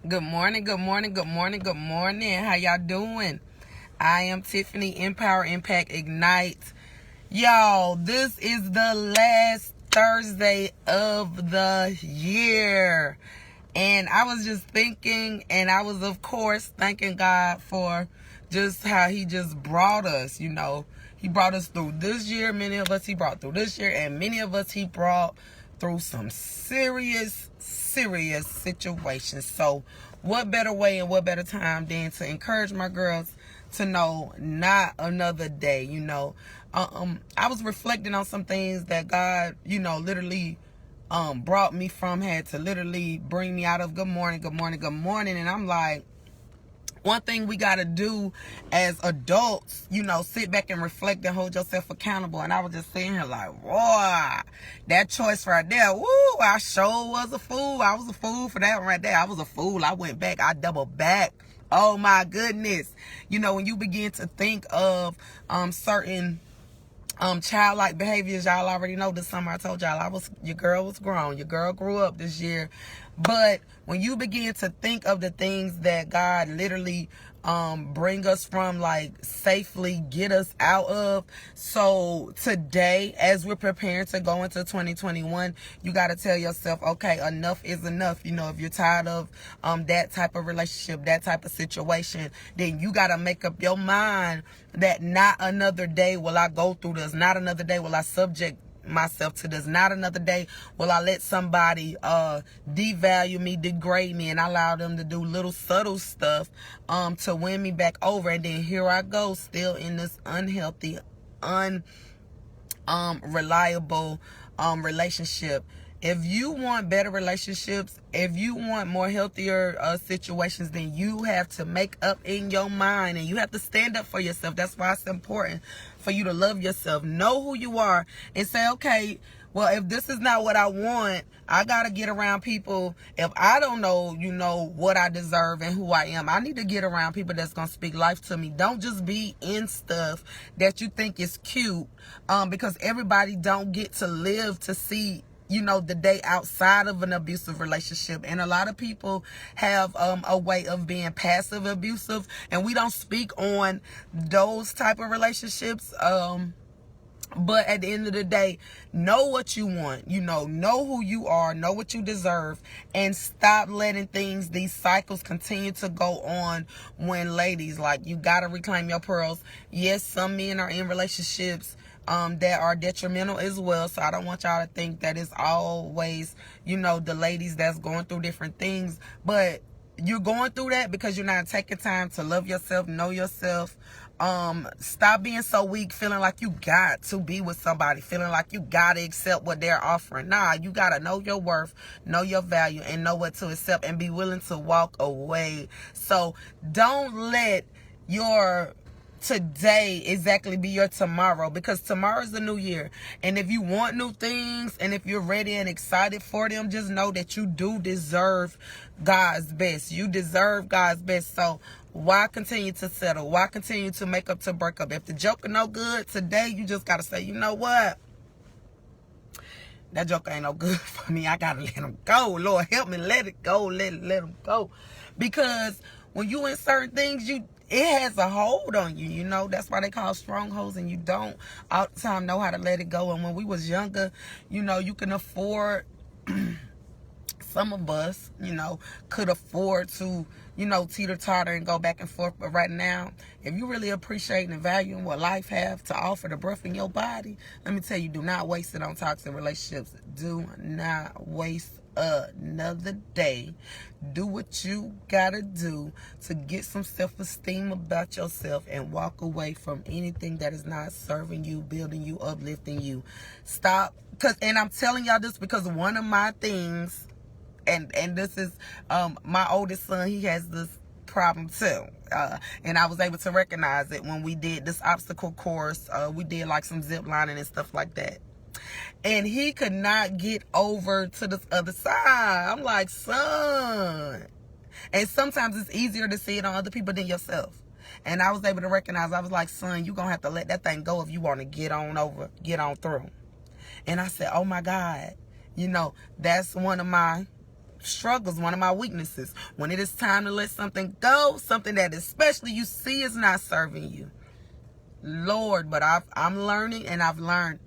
Good morning, good morning, good morning, good morning. How y'all doing? I am Tiffany, Empower, Impact, Ignite. Y'all, this is the last Thursday of the year. And I was just thinking, and I was, of course, thanking God for just how He just brought us, He brought us through this year. Many of us He brought through this year, and many of us He brought through some serious situations. So what better way and what better time than to encourage my girls to know not another day. I was reflecting on some things that God, literally brought me from, had to literally bring me out of. Good morning, good morning, good morning. And I'm like, one thing we got to do as adults, sit back and reflect and hold yourself accountable. And I was just sitting here like, boy, that choice right there, woo, I sure was a fool. I was a fool for that one right there. I was a fool. I went back. I doubled back. Oh, my goodness. When you begin to think of certain childlike behaviors, y'all already know this summer I told y'all your girl was grown. Your girl grew up this year. But when you begin to think of the things that God literally bring us from, like safely get us out of. So today, as we're preparing to go into 2021, you got to tell yourself, okay, enough is enough. If you're tired of that type of relationship, that type of situation, then you got to make up your mind that not another day will I go through this. Not another day will I subject myself to this. Not another day will I let somebody devalue me, degrade me, and allow them to do little subtle stuff to win me back over. And then here I go, still in this unhealthy, reliable relationship. If you want better relationships, if you want more healthier situations, then you have to make up in your mind, and you have to stand up for yourself. That's why it's important for you to love yourself, know who you are, and say, okay, well, if this is not what I want, I got to get around people. If I don't know, what I deserve and who I am, I need to get around people that's going to speak life to me. Don't just be in stuff that you think is cute, because everybody don't get to live to see the day outside of an abusive relationship. And a lot of people have a way of being passive abusive, and we don't speak on those type of relationships. But at the end of the day, know what you want, know who you are, know what you deserve, and stop letting these cycles continue to go on. When ladies, like, you got to reclaim your pearls. Yes, some men are in relationships that are detrimental as well. So I don't want y'all to think that it's always, the ladies that's going through different things. But you're going through that because you're not taking time to love yourself, know yourself. Stop being so weak, feeling like you got to be with somebody, feeling like you got to accept what they're offering. Nah, you got to know your worth, know your value, and know what to accept, and be willing to walk away. So don't let your today exactly be your tomorrow, because tomorrow's the new year. And if you want new things, and if you're ready and excited for them, just know that you do deserve God's best. You deserve God's best. So why continue to settle? Why continue to make up to break up? If the joker no good today, you just got to say, you know what? That joker ain't no good for me. I got to let him go. Lord, help me let it go. Let him go. Because when you in certain things, it has a hold on you, That's why they call strongholds, and you don't all the time know how to let it go. And when we was younger, you can afford, some of us, could afford to, teeter-totter and go back and forth. But right now, if you really appreciate and value what life have to offer, the breath in your body, let me tell you, do not waste it on toxic relationships. Do not waste another day. Do what you gotta do to get some self-esteem about yourself, and walk away from anything that is not serving you, building you, uplifting you. Stop. And I'm telling y'all this because one of my things, and this is my oldest son, he has this problem too, and I was able to recognize it when we did this obstacle course. We did like some zip lining and stuff like that, and he could not get over to this other side. I'm like, son. And sometimes it's easier to see it on other people than yourself. And I was able to recognize, I was like, son, you're going to have to let that thing go if you want to get on through. And I said, oh my God, that's one of my struggles, one of my weaknesses. When it is time to let something go, something that especially you see is not serving you. Lord, but I'm learning, and I've learned.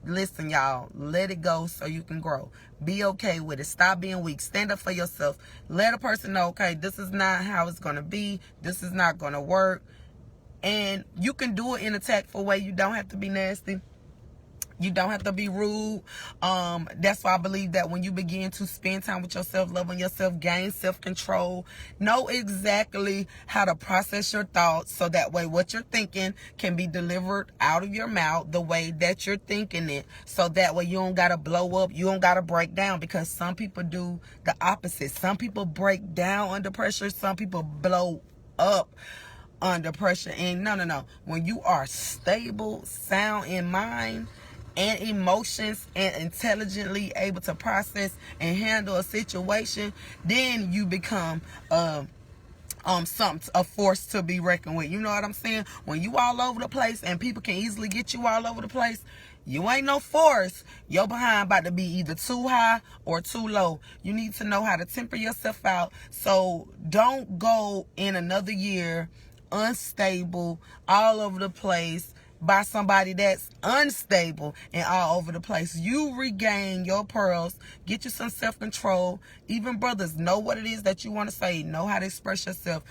Listen, y'all, let it go so you can grow. Be okay with it. Stop being weak. Stand up for yourself. Let a person know, okay, this is not how it's going to be. This is not going to work. And you can do it in a tactful way. You don't have to be nasty. You don't have to be rude. That's why I believe that when you begin to spend time with yourself, love on yourself, gain self-control, know exactly how to process your thoughts so that way what you're thinking can be delivered out of your mouth the way that you're thinking it. So that way you don't got to blow up. You don't got to break down, because some people do the opposite. Some people break down under pressure. Some people blow up under pressure. And no. When you are stable, sound in mind, and emotions, and intelligently able to process and handle a situation, then you become a force to be reckoned with. You know what I'm saying? When you all over the place and people can easily get you all over the place, you ain't no force. Your behind about to be either too high or too low. You need to know how to temper yourself out. So don't go in another year unstable, all over the place, by somebody that's unstable and all over the place. You regain your pearls. Get you some self-control. Even brothers, know what it is that you want to say. Know how to express yourself.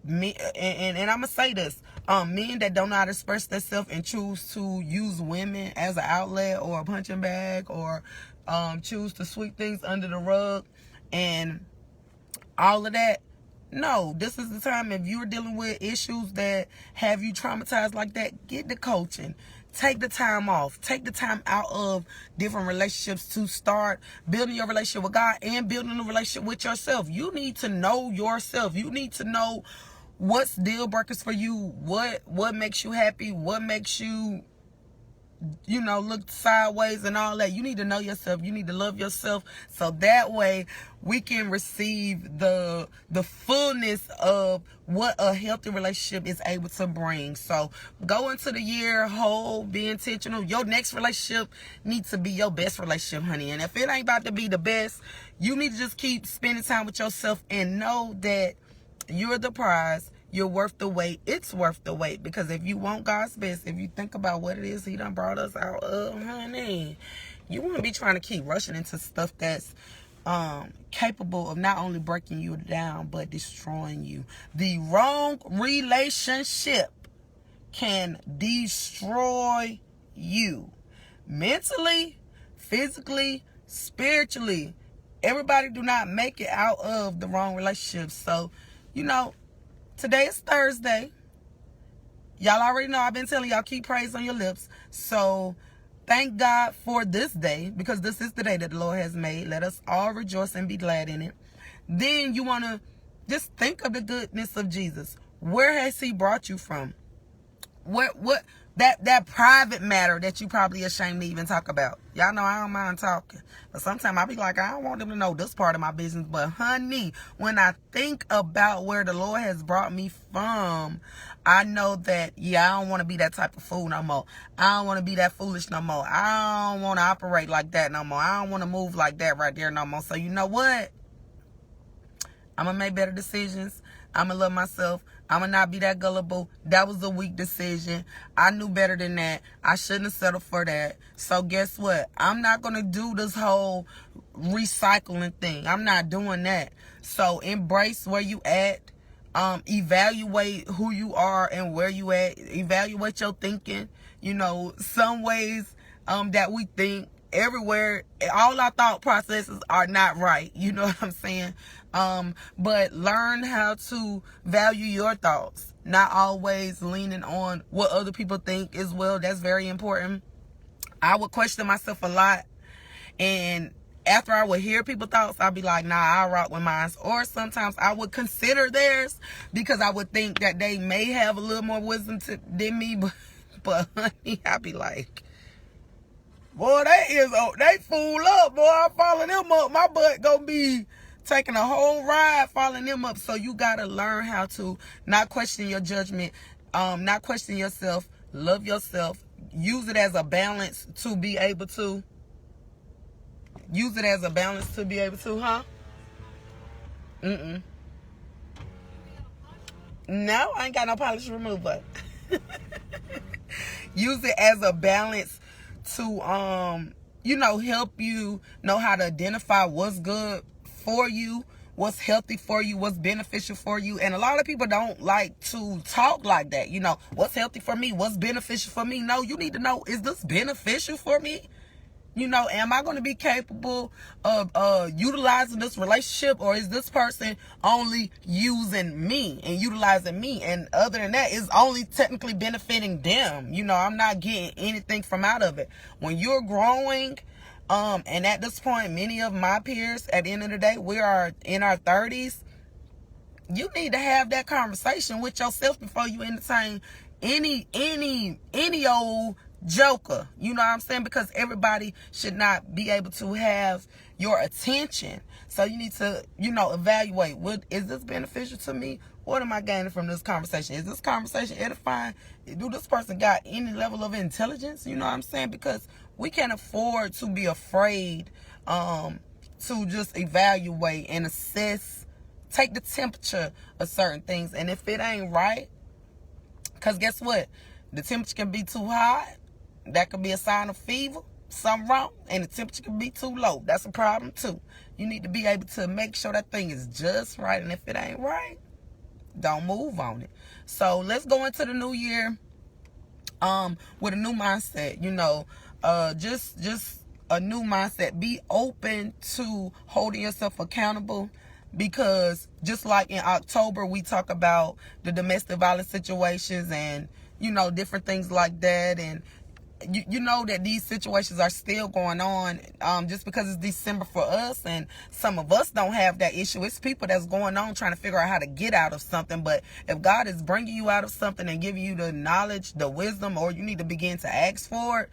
Me, and I'm going to say this. Men that don't know how to express themselves and choose to use women as an outlet or a punching bag, or choose to sweep things under the rug and all of that. No, this is the time. If you're dealing with issues that have you traumatized like that, get the coaching. Take the time off. Take the time out of different relationships to start building your relationship with God and building a relationship with yourself. You need to know yourself. You need to know what's deal breakers for you, what makes you happy, what makes you, look sideways and all that. You need to know yourself. You need to love yourself, so that way we can receive the fullness of what a healthy relationship is able to bring. So go into the year whole, be intentional. Your next relationship needs to be your best relationship, honey. And if it ain't about to be the best, you need to just keep spending time with yourself and know that you're the prize. You're worth the wait. It's worth the wait. Because if you want God's best, if you think about what it is He done brought us out of, honey, you won't be trying to keep rushing into stuff that's capable of not only breaking you down, but destroying you. The wrong relationship can destroy you. Mentally, physically, spiritually. Everybody do not make it out of the wrong relationship. So, today is Thursday. Y'all already know I've been telling y'all, keep praise on your lips. So thank God for this day, because this is the day that the Lord has made. Let us all rejoice and be glad in it. Then you want to just think of the goodness of Jesus. Where has He brought you from? What that private matter that you probably ashamed to even talk about. Y'all know I don't mind talking, but sometimes I be like, I don't want them to know this part of my business. But honey, when I think about where the Lord has brought me from, I know that, I don't want to be that type of fool no more. I don't want to be that foolish no more. I don't want to operate like that no more. I don't want to move like that right there no more. So you know what? I'm going to make better decisions. I'm going to love myself. I'm going to not be that gullible. That was a weak decision. I knew better than that. I shouldn't have settled for that. So guess what? I'm not going to do this whole recycling thing. I'm not doing that. So embrace where you at. Evaluate who you are and where you at. Evaluate your thinking. Some ways that we think, everywhere, all our thought processes are not right. You know what I'm saying? But learn how to value your thoughts, not always leaning on what other people think as well. That's very important. I would question myself a lot, and after I would hear people's thoughts, I'd be like, nah, I'll rock with mine. Or sometimes I would consider theirs, because I would think that they may have a little more wisdom than me. But honey, I'd be like, boy, they fool up, boy. I'm following them up. My butt gonna be taking a whole ride following them up. So you gotta learn how to not question your judgment, not question yourself, love yourself, use it as a balance to be able to. Use it as a balance to be able to, Mm-mm. No, I ain't got no polish remover. Use it as a balance to help you know how to identify what's good for you, what's healthy for you, what's beneficial for you. And a lot of people don't like to talk like that. What's healthy for me, what's beneficial for me. No, you need to know, is this beneficial for me? Am I going to be capable of utilizing this relationship, or is this person only using me and utilizing me? And other than that, it's only technically benefiting them. I'm not getting anything from out of it. When you're growing, and at this point, many of my peers, at the end of the day, we are in our 30s. You need to have that conversation with yourself before you entertain any old joker. You know what I'm saying? Because everybody should not be able to have your attention. So you need to, evaluate, is this beneficial to me? What am I gaining from this conversation? Is this conversation edifying? Do this person got any level of intelligence? You know what I'm saying? Because we can't afford to be afraid to just evaluate and assess, take the temperature of certain things. And if it ain't right, because guess what? The temperature can be too high. That could be a sign of fever, something wrong. And the temperature can be too low. That's a problem too. You need to be able to make sure that thing is just right. And if it ain't right, don't move on it. So let's go into the new year with a new mindset. Just a new mindset. Be open to holding yourself accountable. Because just like in October, we talk about the domestic violence situations and, different things like that. And you know that these situations are still going on just because it's December for us, and some of us don't have that issue. It's people that's going on trying to figure out how to get out of something. But if God is bringing you out of something and giving you the knowledge, the wisdom, or you need to begin to ask for it,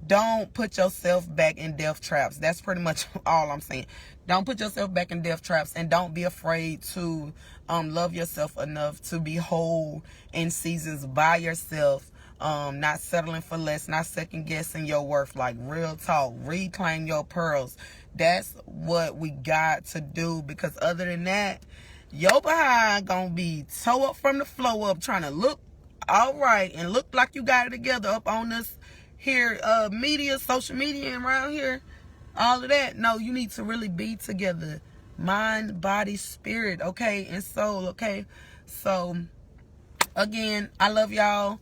don't put yourself back in death traps. That's pretty much all I'm saying. Don't put yourself back in death traps, and don't be afraid to love yourself enough to be whole in seasons by yourself. Not settling for less, not second guessing your worth. Like, real talk, reclaim your pearls. That's what we got to do, because other than that, your behind gonna be toe up from the flow up, trying to look all right and look like you got it together up on this here media, social media, and around here, all of that. No, you need to really be together, mind, body, spirit, okay, and soul, okay? So again, I love y'all.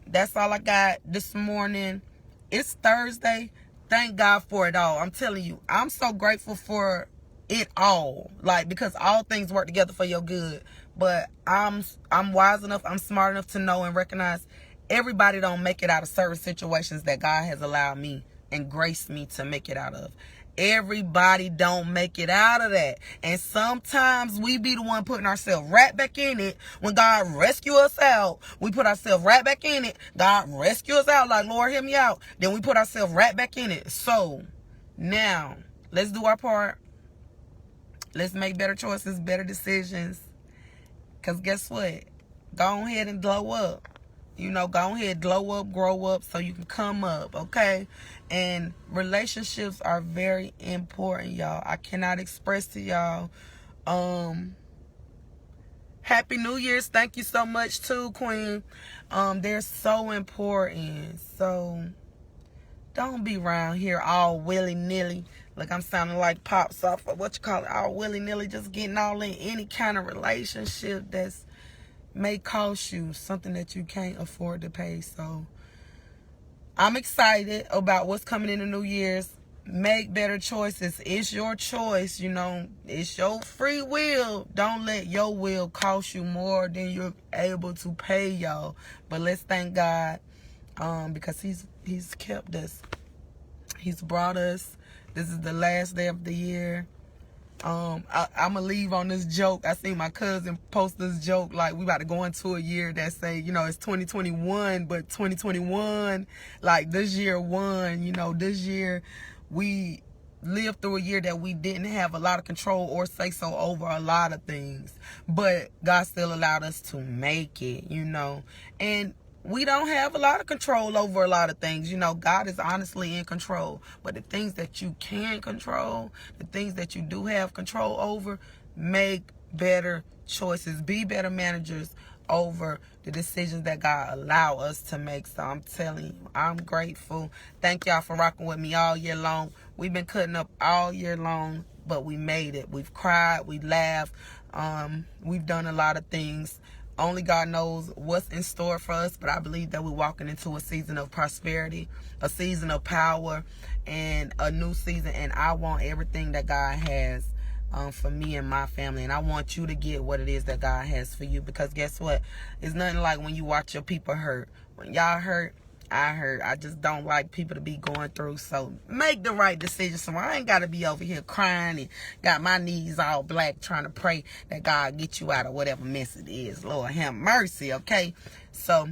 That's all I got this morning. It's Thursday. Thank God for it all. I'm telling you, I'm so grateful for it all. Like, because all things work together for your good. But I'm wise enough, I'm smart enough to know and recognize everybody don't make it out of certain situations that God has allowed me and graced me to make it out of. Everybody don't make it out of that. And sometimes we be the one putting ourselves right back in it. When God rescue us out, we put ourselves right back in it. God rescue us out, like, Lord, hear me out. Then we put ourselves right back in it. So now let's do our part. Let's make better choices, better decisions. Because guess what? Go ahead and glow up. Go ahead, glow up, grow up, so you can come up, okay? And relationships are very important, y'all. I cannot express to y'all. Happy New Year's. Thank you so much too, Queen. They're so important. So don't be around here all willy-nilly. Like, I'm sounding like Pops off of all willy-nilly, just getting all in any kind of relationship that's may cost you something that you can't afford to pay. So I'm excited about what's coming in the New Year's. Make better choices. It's your choice, it's your free will. Don't let your will cost you more than you're able to pay, y'all. But let's thank God because he's kept us. He's brought us. This is the last day of the year. I'm gonna leave on this joke. I seen my cousin post this joke, like, we about to go into a year that say, it's 2021, but 2021, like, this year won. This year we lived through a year that we didn't have a lot of control or say so over a lot of things, but God still allowed us to make it, and we don't have a lot of control over a lot of things. God is honestly in control. But the things that you can control, the things that you do have control over, make better choices, be better managers over the decisions that God allow us to make. So I'm telling you, I'm grateful. Thank y'all for rocking with me all year long. We've been cutting up all year long, but we made it. We've cried, we laughed, we've done a lot of things. Only God knows what's in store for us, but I believe that we're walking into a season of prosperity, a season of power, and a new season. And I want everything that God has for me and my family, and I want you to get what it is that God has for you, because guess what? It's nothing like when you watch your people hurt. When y'all hurt, I hurt. I just don't like people to be going through. So make the right decision. So I ain't got to be over here crying and got my knees all black trying to pray that God get you out of whatever mess it is. Lord have mercy, okay? So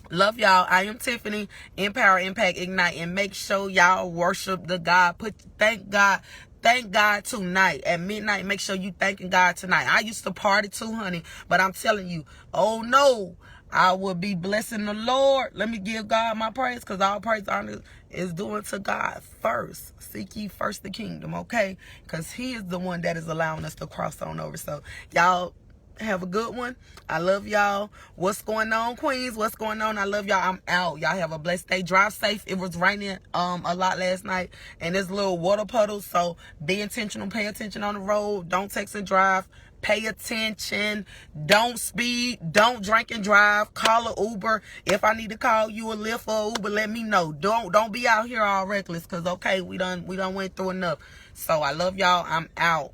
love y'all. I am Tiffany, Empower, Impact, Ignite, and make sure y'all worship the God. Thank God tonight at midnight. Make sure you thanking God tonight. I used to party too, honey, but I'm telling you, oh no, I will be blessing the Lord. Let me give God my praise, because all praise honor is doing to God first. Seek ye first the kingdom, okay? Because he is the one that is allowing us to cross on over. So y'all have a good one. I love y'all. What's going on, Queens? What's going on? I love y'all. I'm out. Y'all have a blessed day. Drive safe. It was raining a lot last night, and there's little water puddles, so be intentional. Pay attention on the road. Don't text and drive. Pay attention. Don't speed. Don't drink and drive. Call an Uber. If I need to call you a Lyft or Uber, let me know. Don't be out here all reckless, because okay, we done went through enough. So I love y'all. I'm out.